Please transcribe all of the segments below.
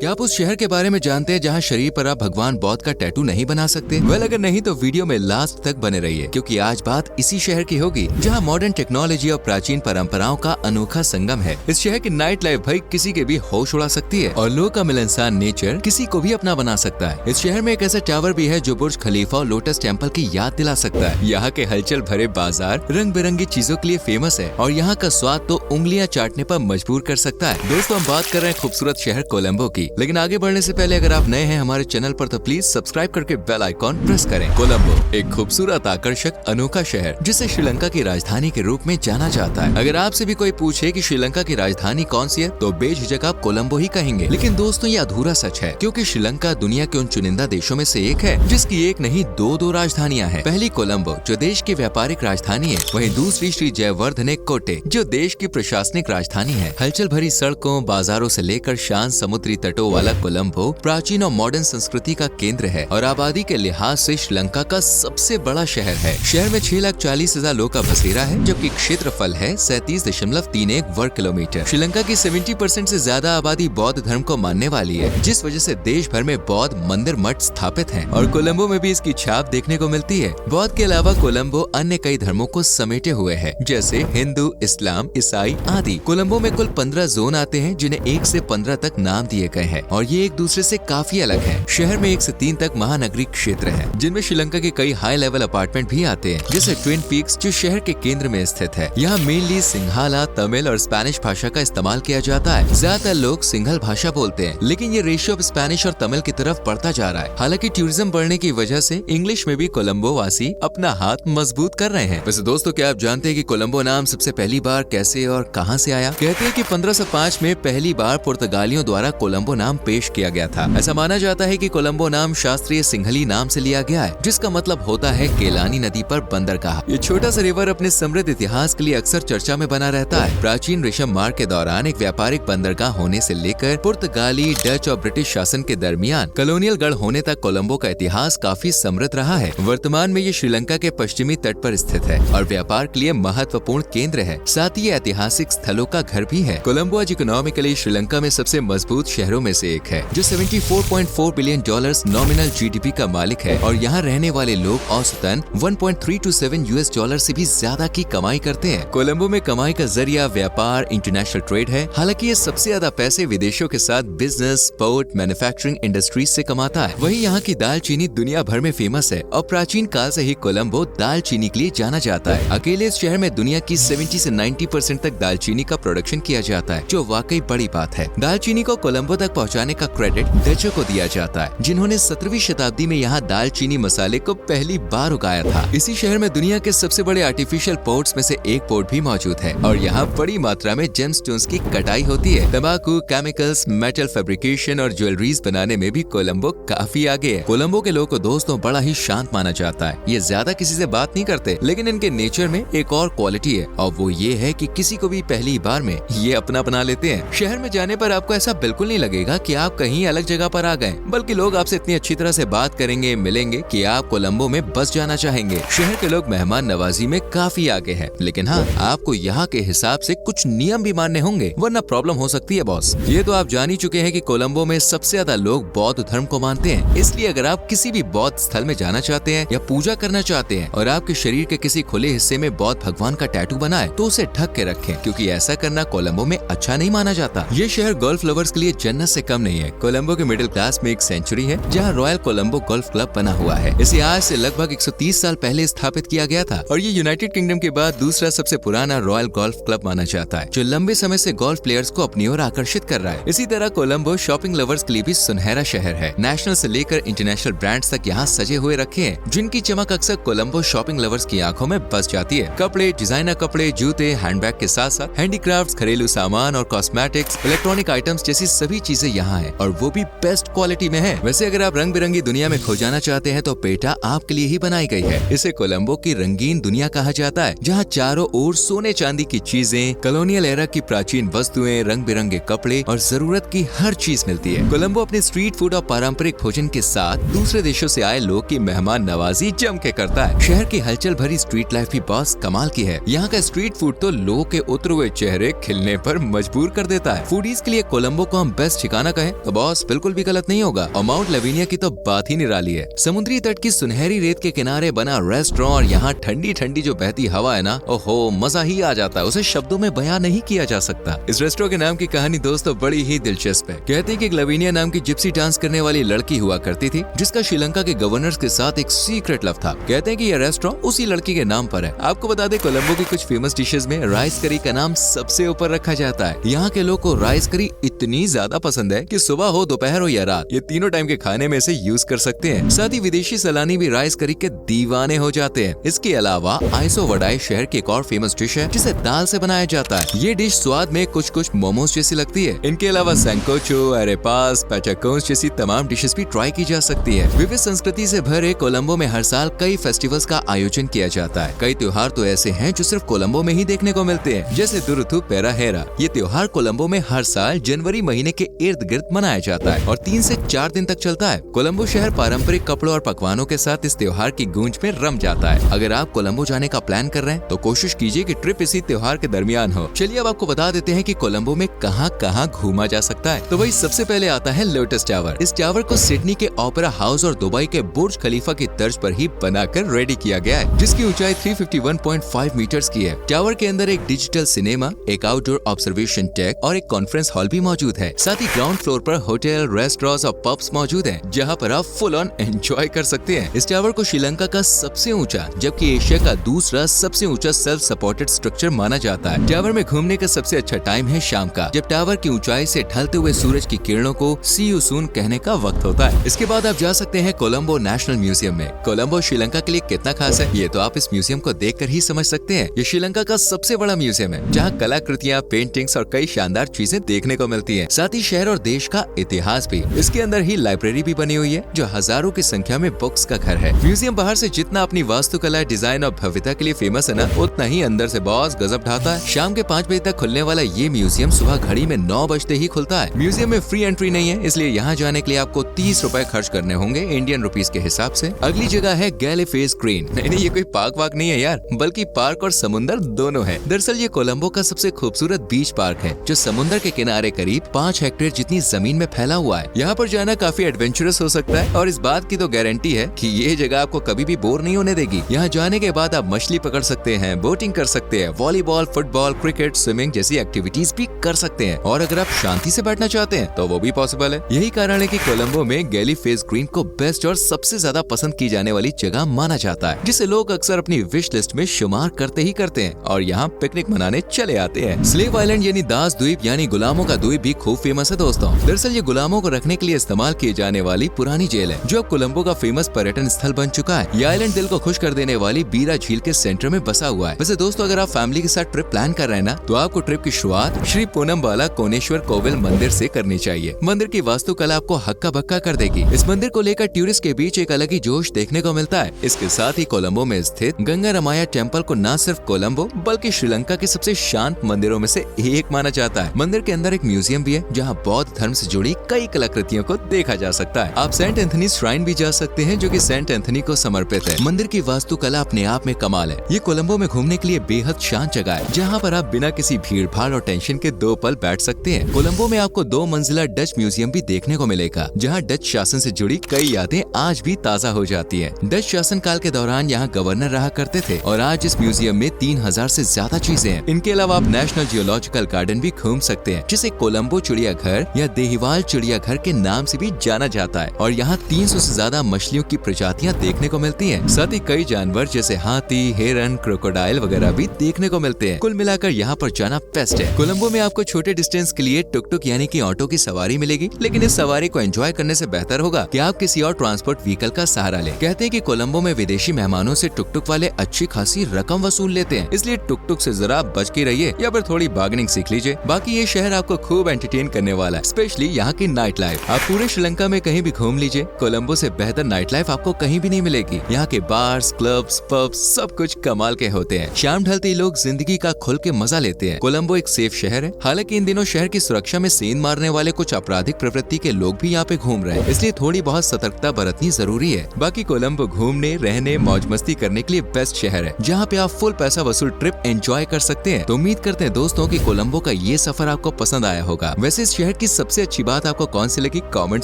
क्या आप उस शहर के बारे में जानते हैं जहां शरीर पर आप भगवान बौद्ध का टैटू नहीं बना सकते? अगर नहीं तो वीडियो में लास्ट तक बने रहिए, क्योंकि आज बात इसी शहर की होगी जहां मॉडर्न टेक्नोलॉजी और प्राचीन परंपराओं का अनोखा संगम है। इस शहर की नाइट लाइफ भाई किसी के भी होश उड़ा सकती है और लोगों का मिलनसार नेचर किसी को भी अपना बना सकता है। इस शहर में एक ऐसा टावर भी है जो बुर्ज खलीफा और लोटस टेम्पल की याद दिला सकता है। यहाँ के हलचल भरे बाजार रंग बिरंगी चीजों के लिए फेमस है और यहाँ का स्वाद तो उंगलियां चाटने पर मजबूर कर सकता है। दोस्तों, हम बात कर रहे हैं खूबसूरत शहर कोलंबो की, लेकिन आगे बढ़ने से पहले अगर आप नए हैं हमारे चैनल पर तो प्लीज सब्सक्राइब करके बेल आइकॉन प्रेस करें। कोलंबो एक खूबसूरत, आकर्षक, अनोखा शहर जिसे श्रीलंका की राजधानी के रूप में जाना जाता है। अगर आपसे भी कोई पूछे कि श्रीलंका की राजधानी कौन सी है तो बेझिझक आप कोलंबो ही कहेंगे। लेकिन दोस्तों, ये अधूरा सच है, क्योंकि श्रीलंका दुनिया के उन चुनिंदा देशों में से एक है जिसकी एक नहीं दो राजधानियां हैं। पहली कोलंबो जो देश की व्यापारिक राजधानी है, वहीं दूसरी श्री जयवर्धने कोटे जो देश की प्रशासनिक राजधानी है। हलचल भरी सड़कों, बाजारों से लेकर शांत समुद्री तटों वाला कोलंबो प्राचीन और मॉडर्न संस्कृति का केंद्र है और आबादी के लिहाज से श्रीलंका का सबसे बड़ा शहर है। शहर में 6,40,000 लोगों का बसेरा है, जबकि क्षेत्रफल है 37.31 वर्ग किलोमीटर। श्रीलंका की 70% से ज्यादा आबादी बौद्ध धर्म को मानने वाली है, जिस वजह से देश भर में बौद्ध मंदिर मठ स्थापित हैं और कोलंबो में भी इसकी छाप देखने को मिलती है। बौद्ध के अलावा कोलंबो अन्य कई धर्मों को समेटे हुए है, जैसे हिंदू, इस्लाम, ईसाई आदि। कोलंबो में कुल 15 जोन आते हैं, जिन्हें 1 से 15 तक नाम दिए गए हैं और ये एक दूसरे से काफी अलग है। शहर में 1 से 3 तक महानगरीय क्षेत्र है, जिनमें श्रीलंका के कई हाई लेवल अपार्टमेंट भी आते हैं, जैसे ट्विन पीक्स जो शहर के केंद्र में स्थित है। यहाँ मेनली सिंहाला, तमिल और स्पेनिश भाषा का इस्तेमाल किया जाता है। ज्यादातर लोग सिंघल भाषा बोलते हैं, लेकिन ये रेशियो अब स्पेनिश और तमिल की तरफ बढ़ता जा रहा है। हालांकि टूरिज्म बढ़ने की वजह से इंग्लिश में भी कोलंबो वासी अपना हाथ मजबूत कर रहे हैं। वैसे दोस्तों, क्या आप जानते हैं कि कोलंबो नाम सबसे पहली बार कैसे और कहां से आया? कहते हैं कि 1505 में पहली बार पुर्तगालियों द्वारा कोलंबो नाम पेश किया गया था। ऐसा माना जाता है कि कोलंबो नाम शास्त्रीय सिंघली नाम से लिया गया है, जिसका मतलब होता है केलानी नदी पर बंदरगाह। ये छोटा सा रिवर अपने समृद्ध इतिहास के लिए अक्सर चर्चा में बना रहता है। प्राचीन रेशम मार्ग के दौरान एक व्यापारिक बंदरगाह होने से लेकर पुर्तगाली, डच और ब्रिटिश शासन के दरमियान कॉलोनियल गढ़ होने तक कोलंबो का इतिहास काफी समृद्ध रहा है। वर्तमान में ये श्रीलंका के पश्चिमी तट पर स्थित है और व्यापार के लिए महत्वपूर्ण केंद्र है। साथ ही ऐतिहासिक स्थलों का घर भी है। कोलंबो आज इकोनॉमिकली श्रीलंका में सबसे मजबूत शहरों में से एक है, जो $74.4 बिलियन नॉमिनल GDP का मालिक है और यहाँ रहने वाले लोग औसतन $1.327 से भी ज्यादा की कमाई करते हैं। कोलंबो में कमाई का जरिया व्यापार, इंटरनेशनल ट्रेड है। हालांकि ये सबसे ज्यादा पैसे विदेशों के साथ बिजनेस, पोर्ट, मैन्युफैक्चरिंग इंडस्ट्रीज से कमाता है। वहीं यहाँ की दालचीनी दुनिया भर में फेमस है और प्राचीन काल से ही कोलंबो दालचीनी के लिए जाना जाता है। अकेले इस शहर में दुनिया की 70 से 90% तक दालचीनी का प्रोडक्शन किया जाता है, जो वाकई बड़ी बात है। दालचीनी को कोलंबो तक पहुंचाने का क्रेडिट डचों को दिया जाता है, जिन्होंने 17वीं शताब्दी में यहाँ दालचीनी मसाले को पहली बार उगाया था। इसी शहर में दुनिया के सबसे बड़े आर्टिफिशियल पोर्ट्स में से एक पोर्ट भी मौजूद है और यहाँ बड़ी मात्रा में जेमस्टोन्स की कटाई होती है। तंबाकू, केमिकल्स, मेटल फैब्रिकेशन और ज्वेलरीज बनाने में भी कोलंबो काफी आगे है। कोलंबो के लोगों को दोस्तों बड़ा ही शांत माना जाता है। ये ज्यादा किसी से बात नहीं करते, लेकिन इनके नेचर में एक और क्वालिटी है और वो ये है कि किसी को भी पहली बार में ये अपना बना लेते हैं। शहर में जाने पर आपको ऐसा बिल्कुल नहीं लगेगा कि आप कहीं अलग जगह पर आ गए, बल्कि लोग आपसे इतनी अच्छी तरह से बात करेंगे, मिलेंगे कि आप कोलंबो में बस जाना चाहेंगे। शहर के लोग मेहमान नवाजी में काफी आगे हैं, लेकिन हाँ, आपको यहाँ के हिसाब से कुछ नियम भी मानने होंगे, वरना प्रॉब्लम हो सकती है बॉस। ये तो आप जान ही चुके हैं कि कोलंबो में सबसे ज्यादा लोग बौद्ध धर्म को मानते हैं। इसलिए अगर आप किसी भी बौद्ध स्थल में जाना चाहते हैं या पूजा करना चाहते हैं और आपके शरीर के किसी खुले हिस्से में बौद्ध भगवान का टैटू बना है, तो उसे ढक के रखें, क्योंकि ऐसा करना कोलंबो में अच्छा नहीं माना जाता। ये शहर गोल्फ लवर्स के लिए जन्नत से कम नहीं है। कोलंबो के मिडिल क्लास में एक सेंचुरी है, जहाँ रॉयल कोलंबो गोल्फ क्लब बना हुआ है। इसे आज से लगभग 130 साल पहले स्थापित किया गया था और ये यूनाइटेड किंगडम के बाद दूसरा सबसे पुराना रॉयल गोल्फ क्लब माना जाता है, जो लंबे समय से गोल्फ प्लेयर्स को अपनी ओर आकर्षित कर रहा है। इसी तरह कोलंबो शॉपिंग लवर्स के लिए भी सुनहरा शहर है। नेशनल से लेकर इंटरनेशनल ब्रांड्स तक यहाँ सजे हुए रखे हैं, जिनकी चमक अक्सर कोलंबो शॉपिंग लवर्स की आंखों में बस जाती है। कपड़े, डिजाइनर कपड़े, जूते, हैंडबैग के साथ साथ हैंडीक्राफ्ट्स, घरेलू सामान और कॉस्मेटिक्स, इलेक्ट्रॉनिक आइटम्स जैसी सभी चीजें यहाँ हैं और वो भी बेस्ट क्वालिटी में है। वैसे अगर आप रंग बिरंगी दुनिया में खो जाना चाहते हैं तो पेटा आपके लिए ही बनाई गई है। इसे कोलंबो की रंगीन दुनिया कहा जाता है, जहाँ चारों ओर सोने चांदी की चीजें, कॉलोनियल एरा की प्राचीन वस्तुएं, रंग बिरंगे कपड़े और जरूरत की हर चीज मिलती है। कोलंबो अपने स्ट्रीट फूड और पारंपरिक भोजन के साथ दूसरे देशों से आए लोग की मेहमान नवाजी जम के करता है। शहर की हलचल भरी स्ट्रीट लाइफ भी बॉस कमाल की है। यहाँ का स्ट्रीट फूड तो लोगों के उतरे हुए चेहरे खिलने पर मजबूर कर देता है। फूडीज के लिए कोलंबो को हम बेस्ट ठिकाना कहें तो बॉस बिल्कुल भी गलत नहीं होगा। और माउंट लेविनिया की तो बात ही निराली है। समुद्री तट की सुनहरी रेत के किनारे बना रेस्टोरेंट और यहाँ ठंडी ठंडी जो बहती हवा है ना, ओहो मजा ही आ जाता है, उसे शब्दों में बयां नहीं किया जा सकता। इस रेस्टोरेंट के नाम की कहानी दोस्तों बड़ी ही दिलचस्प है। कहते हैं कि लेविनिया नाम की जिप्सी डांस करने वाली लड़की हुआ करती थी, जिसका श्रीलंका के गवर्नर के साथ एक सीक्रेट लव था। कहते हैं कि यह रेस्टोरेंट उसी लड़की के नाम पर है। आपको बता दें, कोलंबो की कुछ फेमस डिशेज में राइस करी का नाम सबसे ऊपर रखा जाता है। यहाँ के लोग को राइस करी इतनी ज्यादा पसंद है कि सुबह हो, दोपहर हो या रात, ये तीनों टाइम के खाने में से यूज कर सकते हैं। साथ ही विदेशी सैलानी भी राइस करी के दीवाने हो जाते हैं। इसके अलावा आइसो वडाई शहर की एक और फेमस डिश है, जिसे दाल से बनाया जाता है। ये डिश स्वाद में कुछ कुछ मोमोज जैसी लगती है। इनके अलावा सैंकोचो, अरेपास, पैचाकोन्स जैसी तमाम डिशेस भी ट्राई की जा सकती है। विविध संस्कृति से भरे कोलंबो में हर साल कई फेस्टिवल्स का आयोजन किया जाता है। कई त्योहार तो ऐसे हैं जो सिर्फ कोलंबो में ही देखने को मिलते हैं, जैसे दुरुथु पेराहेरा। ये त्योहार कोलंबो में हर साल जनवरी महीने के इर्द गिर्द मनाया जाता है और 3 से 4 दिन तक चलता है। कोलंबो शहर पारंपरिक कपड़ों और पकवानों के साथ इस त्योहार की गूंज में रम जाता है। अगर आप कोलंबो जाने का प्लान कर रहे हैं तो कोशिश कीजिए कि ट्रिप इसी त्योहार के दरमियान हो। चलिए अब आपको बता देते हैं कि कोलंबो में कहां कहां घूमा जा सकता है। तो वही सबसे पहले आता है लोटस टावर। इस टावर को सिडनी के ओपेरा हाउस और दुबई के बुर्ज खलीफा की तर्ज पर ही बनाकर रेडी किया गया है, जिसकी ऊंचाई 351.5 मीटर्स की है। टावर के अंदर एक डिजिटल सिनेमा, एक आउटडोर ऑब्जर्वेशन डेक और एक कॉन्फ्रेंस हॉल भी मौजूद है। साथ ही ग्राउंड फ्लोर पर होटल, रेस्टोरेंट्स और पब्स मौजूद हैं, जहां पर आप फुल ऑन एंजॉय कर सकते हैं। इस टावर को श्रीलंका का सबसे ऊंचा जबकि एशिया का दूसरा सबसे ऊंचा सेल्फ सपोर्टेड स्ट्रक्चर माना जाता है। टावर में घूमने का सबसे अच्छा टाइम है शाम का, जब टावर की ऊंचाई से ढलते हुए सूरज की किरणों को सी यू सून कहने का वक्त होता है। इसके बाद आप जा सकते हैं कोलंबो नेशनल म्यूजियम में। कोलंबो श्रीलंका के लिए कितना खास है, ये तो आप इस म्यूजियम को देखकर ही समझ सकते हैं। ये श्रीलंका का सबसे बड़ा म्यूजियम है, जहाँ कलाकृतियाँ, पेंटिंग्स और कई शानदार चीजें देखने को मिलती है। साथ ही शहर और देश का इतिहास भी। इसके अंदर ही लाइब्रेरी भी बनी हुई है, जो हजारों की संख्या में बुक्स का घर है। म्यूजियम बाहर से जितना अपनी वास्तुकला, डिजाइन और भव्यता के लिए फेमस है ना, उतना ही अंदर से बॉस गजब ढाता है। शाम के 5 बजे तक खुलने वाला ये म्यूजियम सुबह घड़ी में 9 बजते ही खुलता है। म्यूजियम में फ्री एंट्री नहीं है, इसलिए यहाँ जाने के लिए आपको 30 रुपए खर्च करने होंगे इंडियन रुपीस के हिसाब से। अगली जगह है गैलीफिश ग्रीन। नहीं, ये कोई पार्क वाक नहीं है यार, बल्कि पार्क और समुंदर दोनों है। दरअसल ये कोलंबो का सबसे खूबसूरत बीच पार्क है, जो समुंदर के किनारे करीब 5 हेक्टेयर जितनी जमीन में फैला हुआ है। यहाँ पर जाना काफी एडवेंचरस हो सकता है और इस बात की तो गारंटी है कि ये जगह आपको कभी भी बोर नहीं होने देगी। यहाँ जाने के बाद आप मछली पकड़ सकते हैं, बोटिंग कर सकते हैं, वॉलीबॉल, फुटबॉल, क्रिकेट, स्विमिंग जैसी एक्टिविटीज भी कर सकते हैं। और अगर आप शांति से बैठना चाहते हैं तो वो भी पॉसिबल है। यही कारण है कि कोलंबो में गैलीफिश ग्रीन को बेस्ट और सबसे ज्यादा पसंद की जाने वाली जगह माना जाता है, जिसे लोग अक्सर अपनी विश लिस्ट में शुमार करते ही करते हैं और यहाँ पिकनिक मनाने चले आते हैं। स्लेव आइलैंड यानी दास द्वीप यानी गुलामों का द्वीप भी खूब फेमस है दोस्तों। दरअसल ये गुलामों को रखने के लिए इस्तेमाल किए जाने वाली पुरानी जेल है, जो अब कोलंबो का फेमस पर्यटन स्थल बन चुका है। ये आइलैंड दिल को खुश कर देने वाली बीरा झील के सेंटर में बसा हुआ है। वैसे दोस्तों, अगर आप फैमिली के साथ ट्रिप प्लान कर रहे हैं ना, तो आपको ट्रिप की शुरुआत श्री पूनमबाला कोनेश्वर कोविल मंदिर से करनी चाहिए। मंदिर की वास्तुकला आपको हक्का बक्का कर देगी। इस मंदिर को लेकर टूरिस्ट के बीच एक अलग ही जोश देखने को मिलता है। इसके साथ ही कोलंबो में स्थित गंगा रमाया टेम्पल को न सिर्फ कोलंबो बल्कि श्रीलंका के सबसे शांत मंदिरों में से एक माना जाता है। मंदिर के अंदर एक म्यूजियम भी है, जहाँ बौद्ध धर्म से जुड़ी कई कलाकृतियों को देखा जा सकता है। आप सेंट एंथनी श्राइन भी जा सकते हैं, जो कि सेंट एंथनी को समर्पित है। मंदिर की वास्तुकला अपने आप में कमाल है। ये कोलंबो में घूमने के लिए बेहद शांत जगह है, जहाँ पर आप बिना किसी भीड़ भाड़ और टेंशन के 2 पल बैठ सकते हैं। कोलंबो में आपको 2 मंजिला डच म्यूजियम भी देखने को मिलेगा, जहाँ डच शासन से जुड़ी कई यादें आज भी ताजा हो जाती है। डच शासन काल के दौरान यहाँ गवर्नर रहा करते थे और आज इस म्यूजियम में 3000 से ज्यादा चीजें हैं। इनके अलावा आप नेशनल जियोलॉजिकल गार्डन भी घूम सकते हैं, जिसे कोलंबो चिड़ियाघर या देहिवाल चिड़ियाघर के नाम से भी जाना जाता है। और यहाँ 300 से ज्यादा मछलियों की प्रजातियाँ देखने को मिलती हैं। साथ ही कई जानवर जैसे हाथी, हिरन, क्रोकोडाइल वगैरह भी देखने को मिलते हैं। कुल मिलाकर यहाँ पर जाना बेस्ट है। कोलंबो में आपको छोटे डिस्टेंस के लिए टुक टुक यानी कि ऑटो की सवारी मिलेगी, लेकिन इस सवारी को एंजॉय करने से बेहतर होगा कि आप किसी और ट्रांसपोर्ट व्हीकल का सहारा लें। कहते हैं कि कोलंबो में विदेशी मेहमानों से टुक टुक वाले अच्छी खासी रकम वसूल लेते हैं, इसलिए टुक टुक से जरा बच के रहिए या फिर थोड़ी बार्गेनिंग सीख लीजिए। बाकी ये शहर आपको खूब एंटरटेन करने वाला है, स्पेशली यहाँ की नाइट लाइफ। आप पूरे श्रीलंका में कहीं भी घूम लीजिए, कोलंबो से बेहतर नाइट लाइफ आपको कहीं भी नहीं मिलेगी। यहाँ के बार्स, क्लब्स, पब्स सब कुछ कमाल के होते हैं। शाम ढलते ही लोग जिंदगी का खुल के मजा लेते हैं। कोलंबो एक सेफ शहर है, हालांकि इन दिनों शहर की सुरक्षा में सेंध मारने वाले कुछ आपराधिक प्रवृत्ति के लोग भी यहाँ पे घूम रहे हैं, इसलिए थोड़ी बहुत सतर्कता बरतनी जरूरी है। बाकी कोलंबो घूमने, रहने, मौज मस्ती करने के लिए बेस्ट शहर है, जहाँ पे आप फुल पैसा वसूल ट्रिप एंजॉय कर सकते हैं। तो उम्मीद करते हैं दोस्तों कि कोलंबो का ये सफर आपको पसंद आया होगा। वैसे इस शहर की सबसे अच्छी बात आपको कौन सी लगी कमेंट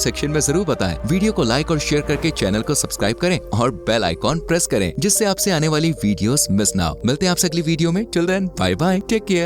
सेक्शन में जरूर बताएं। वीडियो को लाइक और शेयर करके चैनल को सब्सक्राइब करें और बेल आइकॉन प्रेस करें, जिससे आपसे आने वाली वीडियोस मिस ना हो। मिलते हैं आपसे अगली वीडियो में। Till then bye bye, take care.